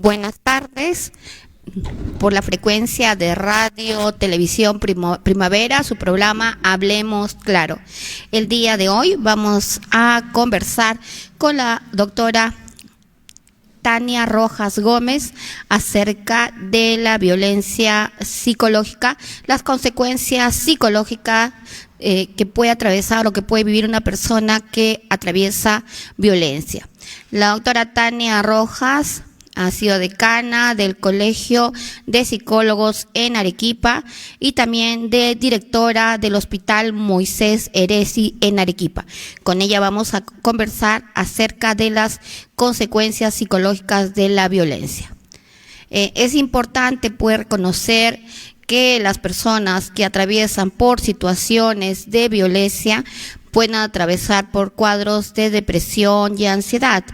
Buenas tardes. Por la frecuencia de radio, televisión Primavera, su programa Hablemos Claro. El día de hoy vamos a conversar con la doctora Tania Rojas Gómez acerca de la violencia psicológica, las consecuencias psicológicas que puede atravesar o que puede vivir una persona que atraviesa violencia. La doctora Tania Rojas ha sido decana del Colegio de Psicólogos en Arequipa y también de directora del Hospital Moisés Eresi en Arequipa. Con ella vamos a conversar acerca de las consecuencias psicológicas de la violencia. Es importante poder conocer que las personas que atraviesan por situaciones de violencia pueden atravesar por cuadros de depresión y ansiedad,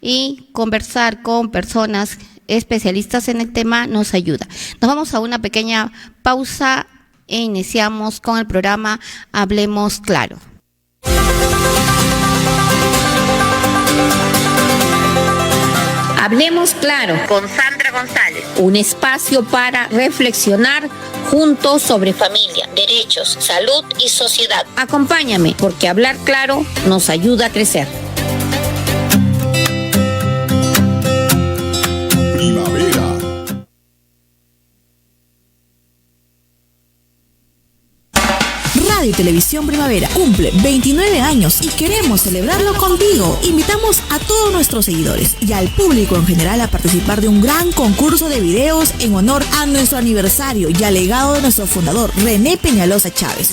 y conversar con personas especialistas en el tema nos ayuda. Nos vamos a una pequeña pausa e iniciamos con el programa Hablemos Claro. Hablemos Claro Con Sandra González. Un espacio para reflexionar juntos sobre familia, derechos, salud y sociedad. Acompáñame, porque hablar claro nos ayuda a crecer. Primavera. Radio y Televisión Primavera cumple 29 años y queremos celebrarlo contigo. Invitamos a todos nuestros seguidores y al público en general a participar de un gran concurso de videos en honor a nuestro aniversario y al legado de nuestro fundador, René Peñalosa Chávez.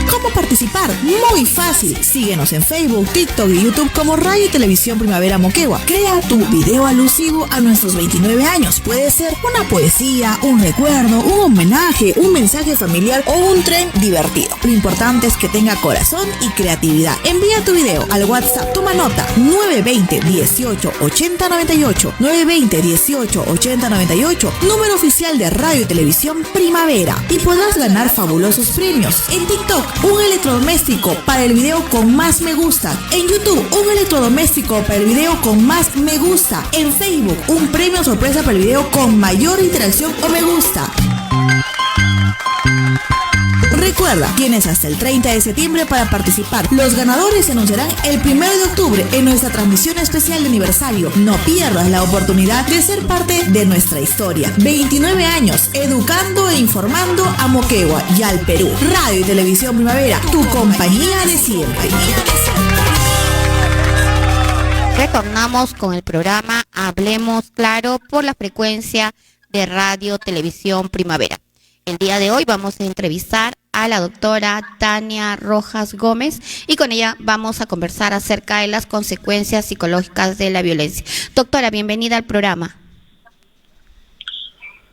¿Cómo participar? Muy fácil. Síguenos en Facebook, TikTok y YouTube como Radio y Televisión Primavera Moquegua. Crea tu video alusivo a nuestros 29 años. Puede ser una poesía, un recuerdo, un homenaje, un mensaje familiar o un tren divertido. Lo importante es que tenga corazón y creatividad. Envía tu video al WhatsApp. Toma nota: 920 18 80 98. 920 18 80 98. Número oficial de Radio y Televisión Primavera. Y podrás ganar fabulosos premios. En TikTok, un electrodoméstico para el video con más me gusta. En YouTube, un electrodoméstico para el video con más me gusta. En Facebook, un premio sorpresa para el video con mayor interacción o me gusta. Recuerda, tienes hasta el 30 de septiembre para participar. Los ganadores se anunciarán el 1 de octubre en nuestra transmisión especial de aniversario. No pierdas la oportunidad de ser parte de nuestra historia. 29 años, educando e informando a Moquegua y al Perú. Radio y Televisión Primavera, tu compañía de siempre. Retornamos con el programa Hablemos Claro por la frecuencia de Radio Televisión Primavera. El día de hoy vamos a entrevistar a la doctora Tania Rojas Gómez y con ella vamos a conversar acerca de las consecuencias psicológicas de la violencia. Doctora, bienvenida al programa.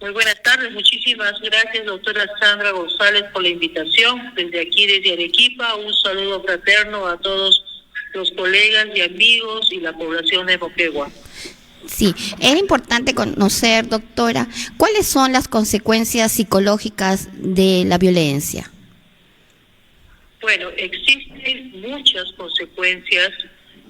Muy buenas tardes, muchísimas gracias, doctora Sandra González, por la invitación. Desde aquí, desde Arequipa, un saludo fraterno a todos los colegas y amigos y la población de Moquegua. Sí, es importante conocer, doctora, cuáles son las consecuencias psicológicas de la violencia. Bueno, existen muchas consecuencias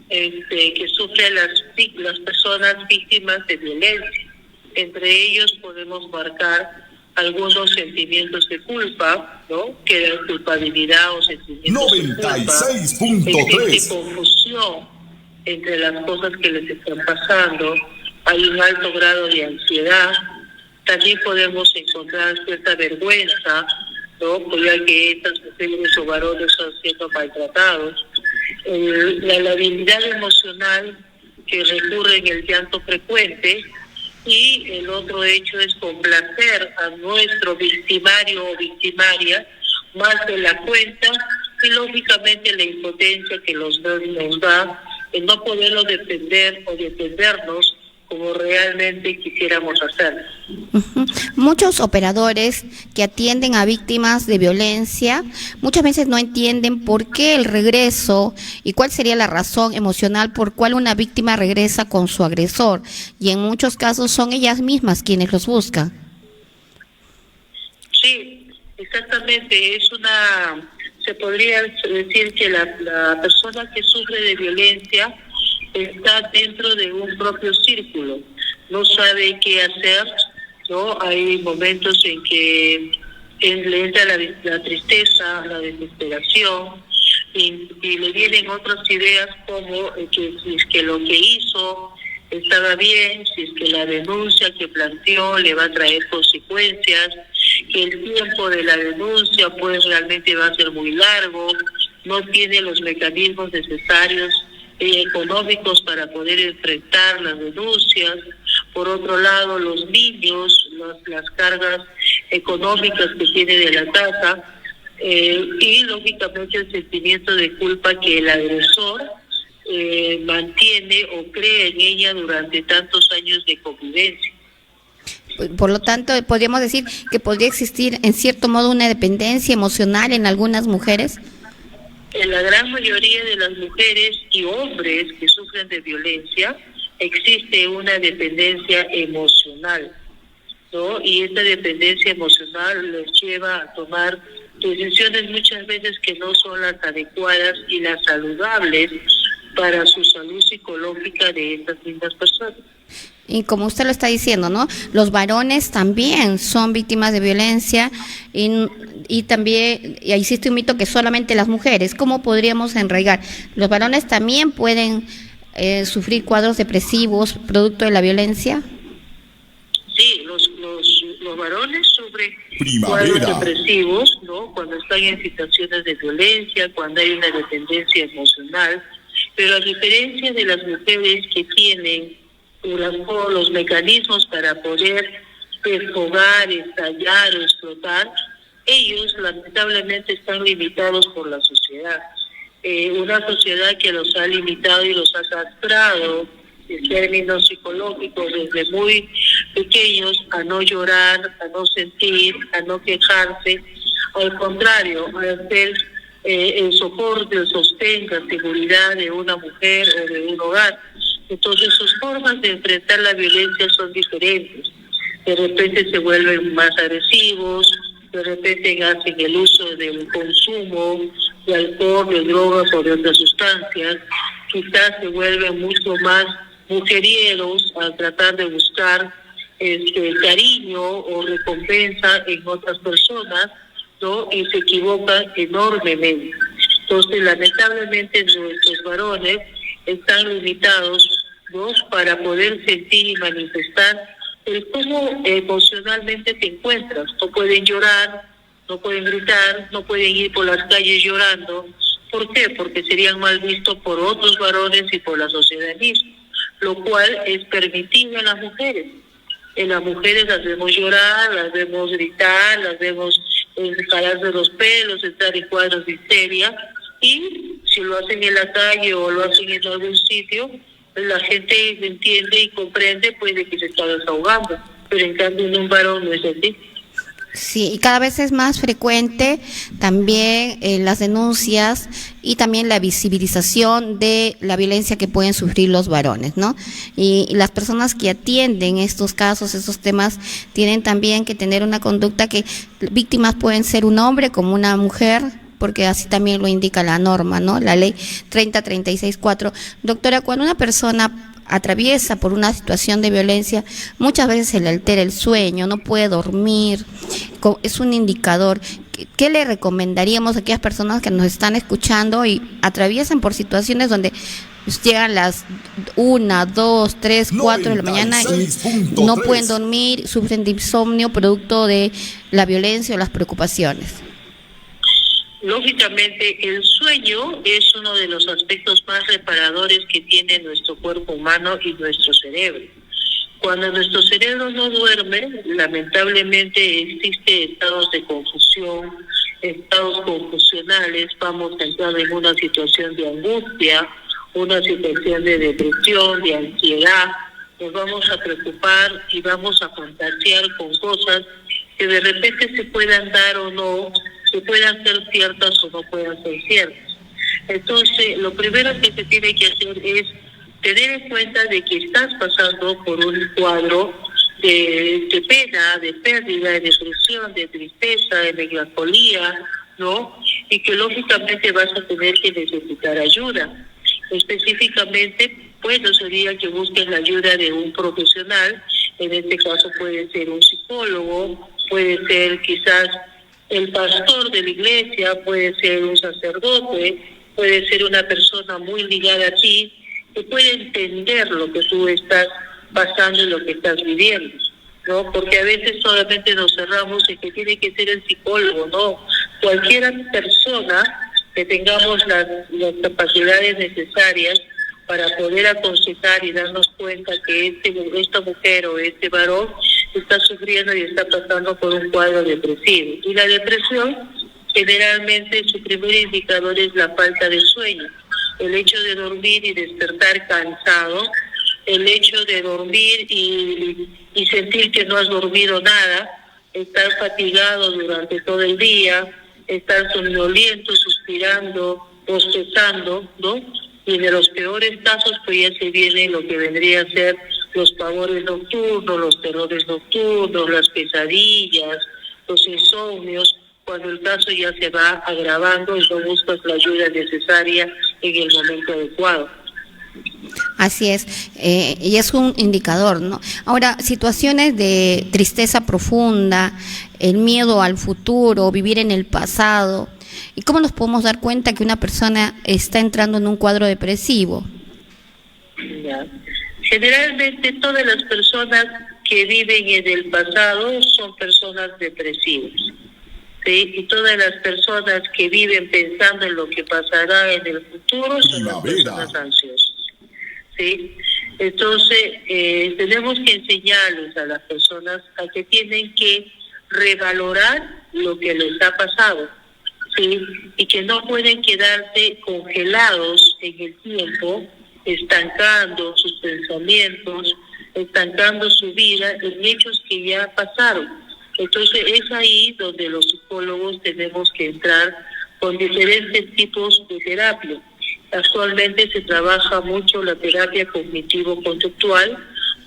que sufren las personas víctimas de violencia. Entre ellos podemos marcar algunos sentimientos de culpa, ¿no? Que es culpabilidad o sentimientos de culpa. 96.3. Existe confusión entre las cosas que les están pasando. Hay un alto grado de ansiedad. También podemos encontrar cierta vergüenza, ¿no? Ya que estas mujeres o varones están siendo maltratados. La habilidad emocional que recurre en el llanto frecuente. Y el otro hecho es complacer a nuestro victimario o victimaria más de la cuenta, y lógicamente la impotencia que nos da en no poderlo defender o defendernos como realmente quisiéramos hacer. Muchos operadores que atienden a víctimas de violencia muchas veces no entienden por qué el regreso y cuál sería la razón emocional por cual una víctima regresa con su agresor, y en muchos casos son ellas mismas quienes los buscan. Sí, exactamente, se podría decir que la persona que sufre de violencia está dentro de un propio círculo, no sabe qué hacer, ¿no? Hay momentos en que le entra la tristeza, la desesperación, y le vienen otras ideas como que si es que lo que hizo estaba bien, si es que la denuncia que planteó le va a traer consecuencias, que el tiempo de la denuncia pues realmente va a ser muy largo, no tiene los mecanismos necesarios económicos para poder enfrentar las denuncias. Por otro lado, los niños, las cargas económicas que tiene de la casa, y lógicamente el sentimiento de culpa que el agresor mantiene o cree en ella durante tantos años de convivencia. Por lo tanto, podríamos decir que podría existir en cierto modo una dependencia emocional en algunas mujeres. En la gran mayoría de las mujeres y hombres que sufren de violencia existe una dependencia emocional, ¿no? Y esta dependencia emocional les lleva a tomar decisiones muchas veces que no son las adecuadas y las saludables para su salud psicológica de estas mismas personas. Y como usted lo está diciendo, ¿no? Los varones también son víctimas de violencia y también existe un mito que solamente las mujeres. ¿Cómo podríamos enraigar? ¿Los varones también pueden sufrir cuadros depresivos producto de la violencia? Sí, los varones sufren cuadros depresivos, ¿no? Cuando están en situaciones de violencia, cuando hay una dependencia emocional, pero a diferencia de las mujeres que tienen los mecanismos para poder desfogar, estallar o explotar, ellos lamentablemente están limitados por la sociedad. Una sociedad que los ha limitado y los ha castrado en términos psicológicos desde muy pequeños a no llorar, a no sentir, a no quejarse, al contrario, a ser el soporte, el sostén, la seguridad de una mujer o de un hogar. Entonces sus formas de enfrentar la violencia son diferentes. De repente se vuelven más agresivos, de repente hacen el uso del consumo de alcohol, de drogas o de otras sustancias. Quizás se vuelven mucho más mujerieros al tratar de buscar cariño o recompensa en otras personas, ¿no? Y se equivocan enormemente. Entonces, lamentablemente, nuestros varones están limitados, ¿no? Para poder sentir y manifestar el cómo emocionalmente te encuentras. No pueden llorar, no pueden gritar, no pueden ir por las calles llorando. ¿Por qué? Porque serían mal vistos por otros varones y por la sociedad misma, lo cual es permitido en las mujeres. En las mujeres las vemos llorar, las vemos gritar, las vemos jalarse los pelos, estar en cuadros de histeria, y si lo hacen en la calle o lo hacen en algún sitio, pues la gente entiende y comprende pues de que se está desahogando, pero en cambio en un varón no es así. Sí, y cada vez es más frecuente también las denuncias y también la visibilización de la violencia que pueden sufrir los varones, ¿no? Y las personas que atienden estos casos, estos temas, tienen también que tener una conducta que víctimas pueden ser un hombre como una mujer, porque así también lo indica la norma, ¿no? La ley 3036-4. Doctora, cuando una persona atraviesa por una situación de violencia, muchas veces se le altera el sueño, no puede dormir, es un indicador. ¿Qué le recomendaríamos a aquellas personas que nos están escuchando y atraviesan por situaciones donde llegan las 1, 2, 3, 4 de la mañana y no pueden dormir, sufren de insomnio producto de la violencia o las preocupaciones? Lógicamente, el sueño es uno de los aspectos más reparadores que tiene nuestro cuerpo humano y nuestro cerebro. Cuando nuestro cerebro no duerme, lamentablemente existe estados de confusión, estados confusionales, vamos a entrar en una situación de angustia, una situación de depresión, de ansiedad, nos vamos a preocupar y vamos a fantasear con cosas que de repente se puedan dar o no, que puedan ser ciertas o no puedan ser ciertas. Entonces, lo primero que se tiene que hacer es tener en cuenta de que estás pasando por un cuadro de pena, de pérdida, de depresión, de tristeza, de melancolía, ¿no? Y que lógicamente vas a tener que necesitar ayuda. Específicamente bueno sería que busquen la ayuda de un profesional. En este caso puede ser un psicólogo, puede ser quizás el pastor de la iglesia, puede ser un sacerdote, puede ser una persona muy ligada a ti, que puede entender lo que tú estás pasando y lo que estás viviendo, ¿no? Porque a veces solamente nos cerramos en que tiene que ser el psicólogo, ¿no? Cualquier persona que tengamos las capacidades necesarias para poder aconsejar y darnos cuenta que esta mujer o este varón está sufriendo y está pasando por un cuadro depresivo. Y la depresión, generalmente su primer indicador es la falta de sueño. El hecho de dormir y despertar cansado, el hecho de dormir y sentir que no has dormido nada, estar fatigado durante todo el día, estar somnoliento, suspirando, bostezando, ¿no? Y en los peores casos pues ya se viene lo que vendría a ser los pavores nocturnos, los terrores nocturnos, las pesadillas, los insomnios, cuando el caso ya se va agravando y no buscas la ayuda necesaria en el momento adecuado. Así es, y es un indicador, ¿no? Ahora, situaciones de tristeza profunda, el miedo al futuro, vivir en el pasado, ¿y cómo nos podemos dar cuenta que una persona está entrando en un cuadro depresivo? Ya. Generalmente todas las personas que viven en el pasado son personas depresivas, ¿sí? Y todas las personas que viven pensando en lo que pasará en el futuro son las personas ansiosas, ¿sí? Entonces, tenemos que enseñarles a las personas a que tienen que revalorar lo que les ha pasado, ¿sí? Y que no pueden quedarse congelados en el tiempo, estancando sus pensamientos, estancando su vida en hechos que ya pasaron. Entonces es ahí donde los psicólogos tenemos que entrar con diferentes tipos de terapia. Actualmente se trabaja mucho la terapia cognitivo-conductual,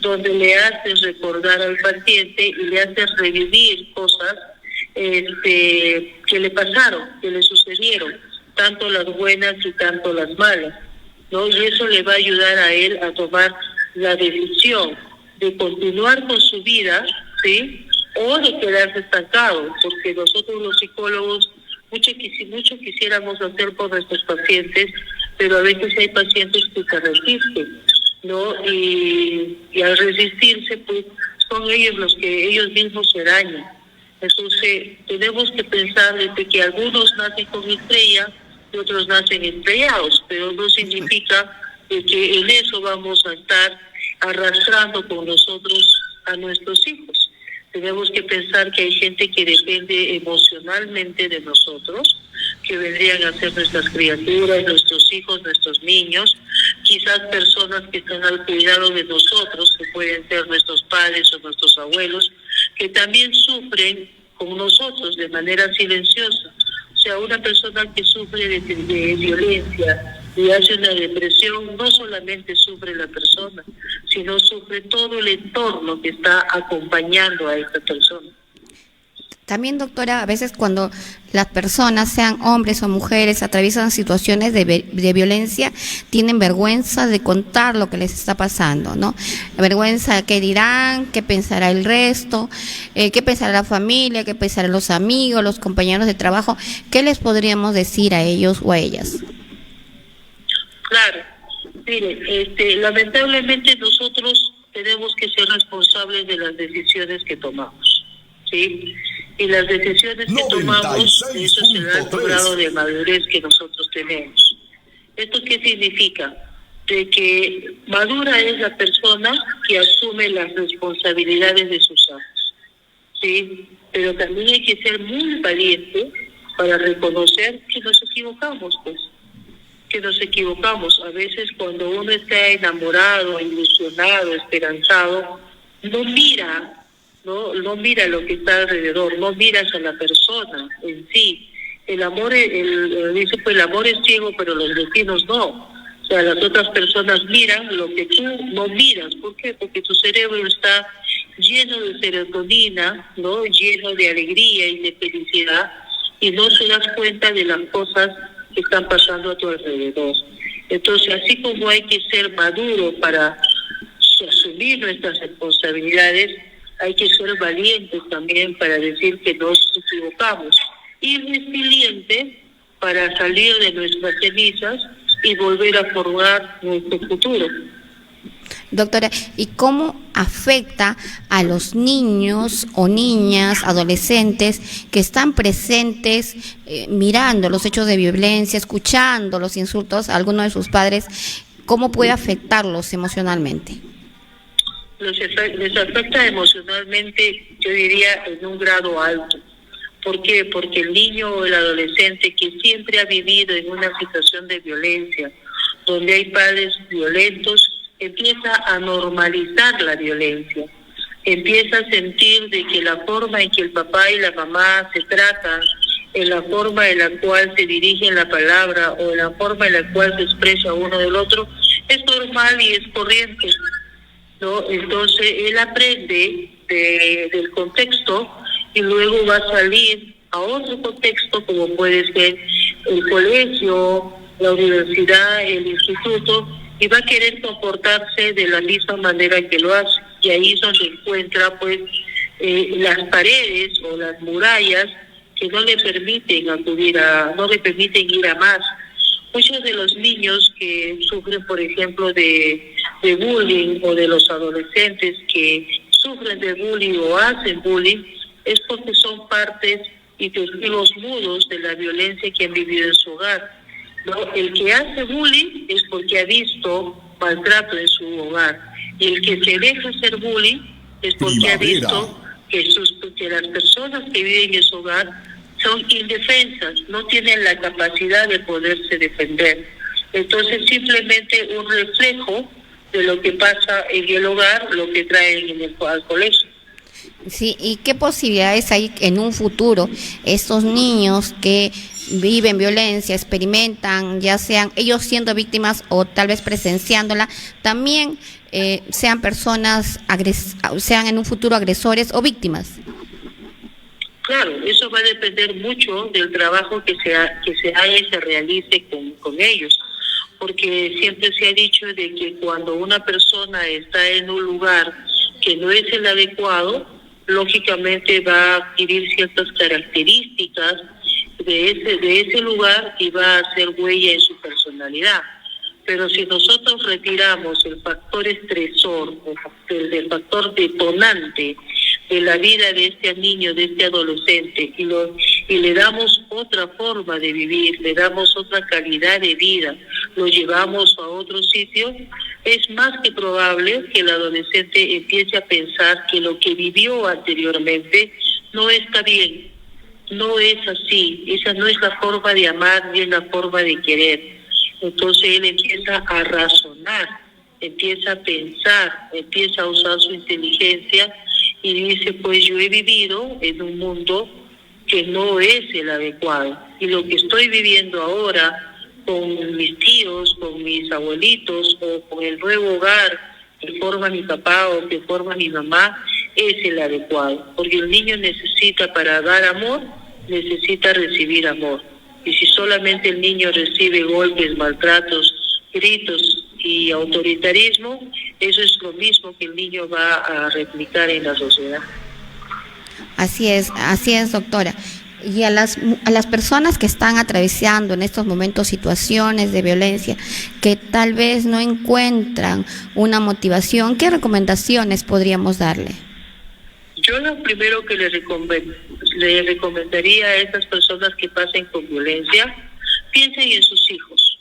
donde le haces recordar al paciente y le haces revivir cosas que le pasaron, que le sucedieron, tanto las buenas y tanto las malas, ¿no? Y eso le va a ayudar a él a tomar la decisión de continuar con su vida, ¿sí? O de quedarse estancado, porque nosotros los psicólogos mucho quisiéramos hacer por nuestros pacientes, pero a veces hay pacientes que se resisten, ¿no? Y al resistirse, pues son ellos los que ellos mismos se dañan. Entonces tenemos que pensar desde que algunos nacen con estrella y otros nacen estrellados, pero no significa que en eso vamos a estar arrastrando con nosotros a nuestros hijos. Tenemos que pensar que hay gente que depende emocionalmente de nosotros, que vendrían a ser nuestras criaturas, nuestros hijos, nuestros niños, quizás personas que están al cuidado de nosotros, que pueden ser nuestros padres o nuestros abuelos, que también sufren con nosotros de manera silenciosa. O sea, una persona que sufre de violencia y hace una depresión, no solamente sufre la persona, sino sufre todo el entorno que está acompañando a esta persona. También, doctora, a veces cuando las personas, sean hombres o mujeres, atraviesan situaciones de violencia, tienen vergüenza de contar lo que les está pasando, ¿no? Vergüenza de qué dirán, qué pensará el resto, qué pensará la familia, qué pensarán los amigos, los compañeros de trabajo. ¿Qué les podríamos decir a ellos o a ellas? Claro, mire, lamentablemente nosotros tenemos que ser responsables de las decisiones que tomamos, ¿sí? Y las decisiones que tomamos, eso se da el grado de madurez que nosotros tenemos. ¿Esto qué significa? De que madura es la persona que asume las responsabilidades de sus actos, ¿sí? Pero también hay que ser muy valiente para reconocer que nos equivocamos, pues. Que nos equivocamos. A veces cuando uno está enamorado, ilusionado, esperanzado, no mira lo que está alrededor, no miras a la persona en sí. El amor, dice, pues el amor es ciego, pero los destinos no. O sea, las otras personas miran lo que tú no miras. ¿Por qué? Porque tu cerebro está lleno de serotonina, ¿no? Lleno de alegría y de felicidad, y no te das cuenta de las cosas que están pasando a tu alrededor. Entonces, así como hay que ser maduro para asumir nuestras responsabilidades, hay que ser valientes también para decir que nos equivocamos y resilientes para salir de nuestras cenizas y volver a formar nuestro futuro. Doctora, ¿y cómo afecta a los niños o niñas, adolescentes que están presentes mirando los hechos de violencia, escuchando los insultos a alguno de sus padres? ¿Cómo puede afectarlos emocionalmente? Les afecta emocionalmente, yo diría, en un grado alto. ¿Por qué? Porque el niño o el adolescente que siempre ha vivido en una situación de violencia, donde hay padres violentos, empieza a normalizar la violencia, empieza a sentir de que la forma en que el papá y la mamá se tratan, en la forma en la cual se dirigen la palabra o en la forma en la cual se expresa uno del otro, es normal y es corriente, ¿no? Entonces él aprende del contexto y luego va a salir a otro contexto como puede ser el colegio, la universidad, el instituto, y va a querer comportarse de la misma manera que lo hace. Y ahí es donde encuentra pues las paredes o las murallas que no le permiten no le permiten ir a más. Muchos de los niños que sufren, por ejemplo, de bullying, o de los adolescentes que sufren de bullying o hacen bullying, es porque son partes y testigos mudos de la violencia que han vivido en su hogar, ¿no? El que hace bullying es porque ha visto maltrato en su hogar, y el que se deja hacer bullying es porque ha visto que las personas que viven en su hogar son indefensas, no tienen la capacidad de poderse defender. Entonces simplemente un reflejo de lo que pasa en el hogar, lo que traen al colegio. Sí, ¿y qué posibilidades hay en un futuro estos niños que viven violencia, experimentan, ya sean ellos siendo víctimas o tal vez presenciándola, también sean personas, sean en un futuro agresores o víctimas? Claro, eso va a depender mucho del trabajo que se haga y se realice con ellos, porque siempre se ha dicho de que cuando una persona está en un lugar que no es el adecuado, lógicamente va a adquirir ciertas características de ese lugar y va a hacer huella en su personalidad. Pero si nosotros retiramos el factor estresor, el factor detonante de la vida de este niño, de este adolescente, y le damos otra forma de vivir, le damos otra calidad de vida, lo llevamos a otro sitio, es más que probable que el adolescente empiece a pensar que lo que vivió anteriormente no está bien, no es así, esa no es la forma de amar ni es la forma de querer. Entonces él empieza a razonar, empieza a pensar, empieza a usar su inteligencia y dice, pues yo he vivido en un mundo que no es el adecuado, y lo que estoy viviendo ahora con mis tíos, con mis abuelitos o con el nuevo hogar que forma mi papá o que forma mi mamá es el adecuado, porque el niño necesita, para dar amor, necesita recibir amor, y si solamente el niño recibe golpes, maltratos, gritos y autoritarismo, eso es lo mismo que el niño va a replicar en la sociedad. Así es, doctora. Y a las personas que están atravesando en estos momentos situaciones de violencia, que tal vez no encuentran una motivación, ¿qué recomendaciones podríamos darle? Yo lo primero que le recomendaría a esas personas que pasen con violencia, piensen en sus hijos,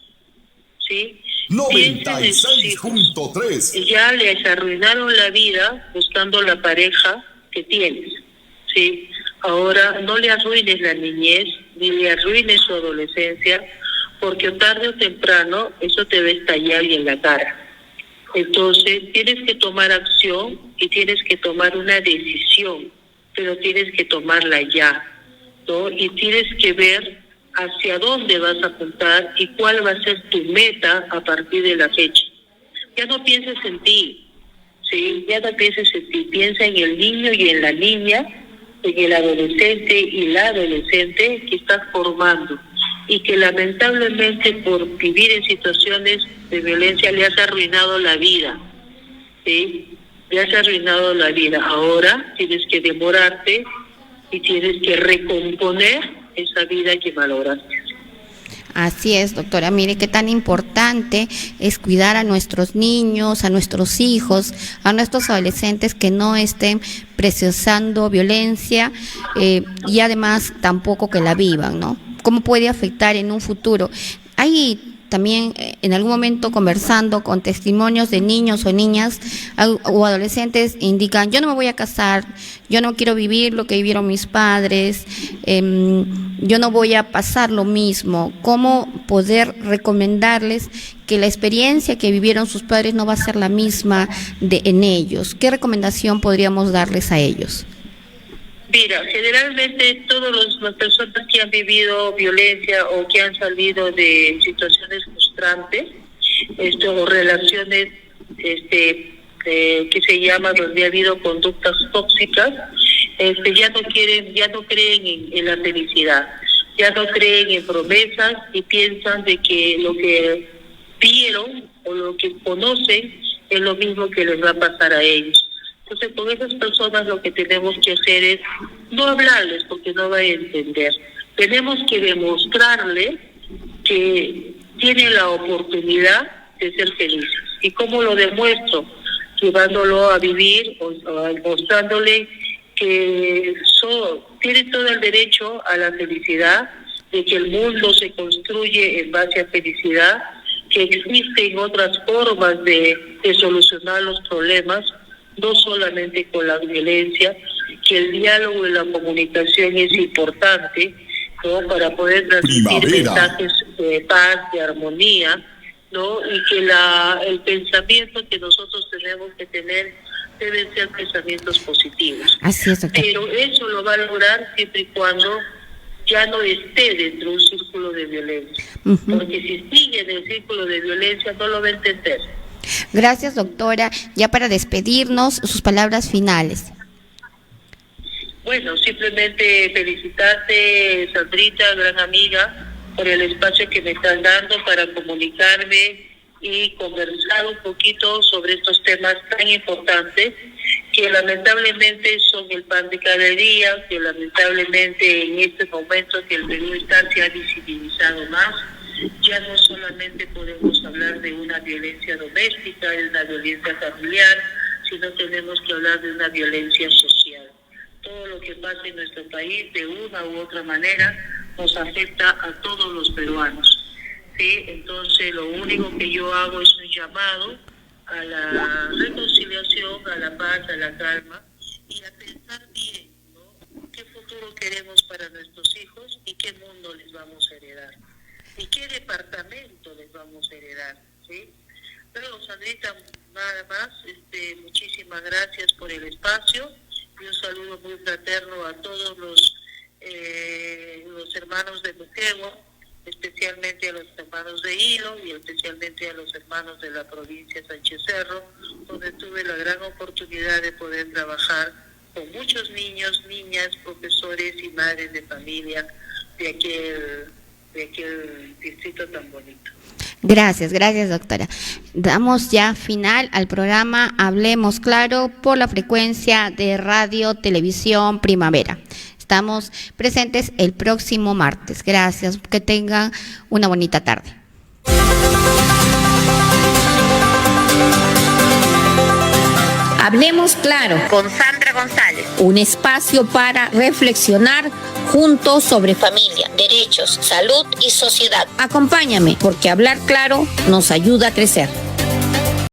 ¿sí? 96.3. Ya les arruinaron la vida buscando la pareja que tienes, ¿sí? Ahora no le arruines la niñez, ni le arruines su adolescencia, porque tarde o temprano eso te va a estallar en la cara. Entonces tienes que tomar acción y tienes que tomar una decisión, pero tienes que tomarla ya, ¿no? Y tienes que ver hacia dónde vas a apuntar y cuál va a ser tu meta a partir de la fecha. Ya no pienses en ti, ¿sí? Ya no pienses en ti, piensa en el niño y en la niña, en el adolescente y la adolescente que estás formando. y que lamentablemente por vivir en situaciones de violencia le has arruinado la vida, ¿sí? Le has arruinado la vida. Ahora tienes que demorarte y tienes que recomponer esa vida que malograste. Así es, doctora. Mire qué tan importante es cuidar a nuestros niños, a nuestros hijos, a nuestros adolescentes que no estén precisando violencia y además tampoco que la vivan, ¿no? ¿Cómo puede afectar en un futuro? Hay también en algún momento conversando con testimonios de niños o niñas o adolescentes indican, yo no me voy a casar, yo no quiero vivir lo que vivieron mis padres, yo no voy a pasar lo mismo. ¿Cómo poder recomendarles que la experiencia que vivieron sus padres no va a ser la misma en ellos? ¿Qué recomendación podríamos darles a ellos? Mira, generalmente todas las personas que han vivido violencia o que han salido de situaciones frustrantes, o relaciones que se llama donde ha habido conductas tóxicas, ya no creen en la felicidad, ya no creen en promesas y piensan de que lo que vieron o lo que conocen es lo mismo que les va a pasar a ellos. Entonces, con esas personas lo que tenemos que hacer es no hablarles porque no va a entender. Tenemos que demostrarle que tiene la oportunidad de ser felices. ¿Y cómo lo demuestro? Llevándolo a vivir o mostrándole que tiene todo el derecho a la felicidad, de que el mundo se construye en base a felicidad, que existen otras formas de solucionar los problemas, no solamente con la violencia, que el diálogo y la comunicación es importante, ¿no? Para poder transmitir mensajes de paz, de armonía, ¿no? Y que el pensamiento que nosotros tenemos que tener deben ser pensamientos positivos. Así es, doctor. Pero eso lo va a lograr siempre y cuando ya no esté dentro de un círculo de violencia. Porque si sigue en el círculo de violencia no lo va a entender. Gracias, doctora. Ya para despedirnos, sus palabras finales. Bueno, simplemente felicitarte, Sandrita, gran amiga, por el espacio que me están dando para comunicarme y conversar un poquito sobre estos temas tan importantes que lamentablemente son el pan de cada día, que lamentablemente en este momento que el Perú se ha visibilizado más. Ya no solamente podemos hablar de una violencia doméstica, de una violencia familiar, sino tenemos que hablar de una violencia social. Todo lo que pasa en nuestro país, de una u otra manera, nos afecta a todos los peruanos. ¿Sí? Entonces, lo único que yo hago es un llamado a la reconciliación, a la paz, a la calma y a pensar bien, ¿no? ¿Qué futuro queremos para nuestros hijos y qué mundo les vamos a heredar? ¿Y qué departamento les vamos a heredar? ¿Sí? Pero, Sandrita, nada más, muchísimas gracias por el espacio y un saludo muy fraterno a todos los hermanos de Moquegua, especialmente a los hermanos de Hilo y especialmente a los hermanos de la provincia de Sánchez Cerro, donde tuve la gran oportunidad de poder trabajar con muchos niños, niñas, profesores y madres de familia de aquel distrito tan bonito. Gracias, doctora. Damos ya final al programa Hablemos Claro por la frecuencia de Radio Televisión Primavera. Estamos presentes el próximo martes. Gracias, que tengan una bonita tarde. Hablemos Claro Con Sandra González. Un espacio para reflexionar juntos sobre familia, derechos, salud y sociedad. Acompáñame, porque hablar claro nos ayuda a crecer.